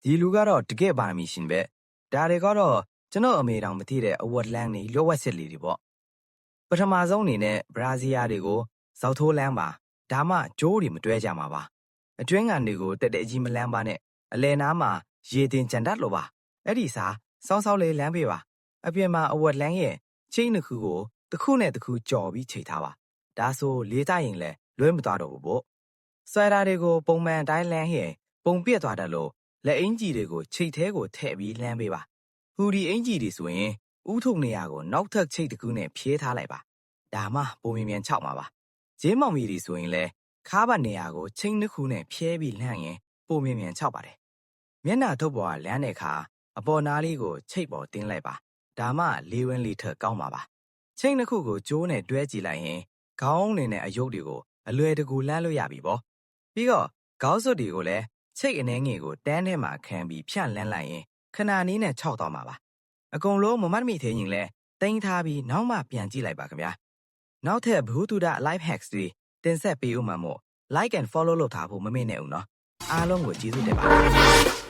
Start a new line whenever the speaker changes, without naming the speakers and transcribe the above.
ဒီလူကတော့တကယ်ပါမီရှင်ပဲဒါတွေကတော့ကျွန်တော်အမေတောင်မသိတဲ့အဝတ်လန်းနေလောဝက်စစ်လေးတွေပေါ့ပထမဆုံးအနေနဲ့ဘရာဇီးယားတွေကိုဇောက်ထိုးလန်းပါဒါမှဂျိုးတွေမတွဲကြမှာပါအတွင်းကန်တွေကိုတက်တဲ့ကြီးမလန်းပါနဲ့အလဲနားမှာရေတင်ကြံတတ်လို့ပါအဲ့ဒီစားစောင်းစောင်းလေးလမ်းပေးပါအပြင်မှာအဝတ်လန်းရဲ့ချင်းတစ်ခုကိုတစ်ခုနဲ့တစ်ခုကြော်ပြီးချိန်ထားပါဒါဆိုလေးကြရင်လဲလွဲမသွားတော့ဘူးပေါ့ဆွဲတာတွေကိုပုံမှန်တိုင်းလန်းရဲ့ပုံပြက်သွားတတ်လို့လက်အင်ကြီးတွေကိုချိတ်သေးကိုထည့်ပြီးလမ်းပေးပါဟူဒီအင်ကြီးတွေဆိုရင်ဥထုပ်နေရာကိုနောက်ထပ်ချိတ်တစ်ခုနဲ့ဖြေးထားလိုက်ပါဒါမှပုံမြင်မြန်ချောက်မှာပါဂျင်းမောင်မီတွေဆိုရင်လဲခါးပတ်နေရာကိုချိတ်နှစ်ခုနဲ့ဖြဲပြီးလမ်းရင်ပုံမြင်မြန်ချောက်ပါတယ်မျက်နှာထုတ်ပေါ်ကလမ်းတဲ့အခါအပေါ်နားလေးကိုချိတ်ပေါ်တင်းလိုက်ပါဒါမှလေးဝင်းလေးထက်ကောင်းပါပါချိတ်နှစ်ခုကိုကျိုးနဲ့တွဲကြည့်လိုက်ရင်ခေါင်းနေနဲ့အယုတ်တွေကိုအလွယ်တကူလမ်းလို့ရပြီပေါ့ပြီးတော့ခေါင်းစွပ်တွေကိုလည်းချိတ်အနေငယ်ကိုတန်းထဲမှာခံပြီးဖြန့်လန်းလိုက်ရင်ခဏနည်းနဲ့ခြောက်သွားမှာပါအကုန်လုံးမမတ်မိသေးရင်လဲတင်းထားပြီးနောက်မှပြန်ကြည့်လိုက်ပါခင်ဗျာနောက်ထပ်ဘုသူဒ life hacks တွေတင်ဆက်ပေးဦးမှာမို့ like and follow လုပ်ထားဖို့မမေ့နဲ့ဦးနော်အားလုံးကိုကျေးဇူးတင်ပါတယ်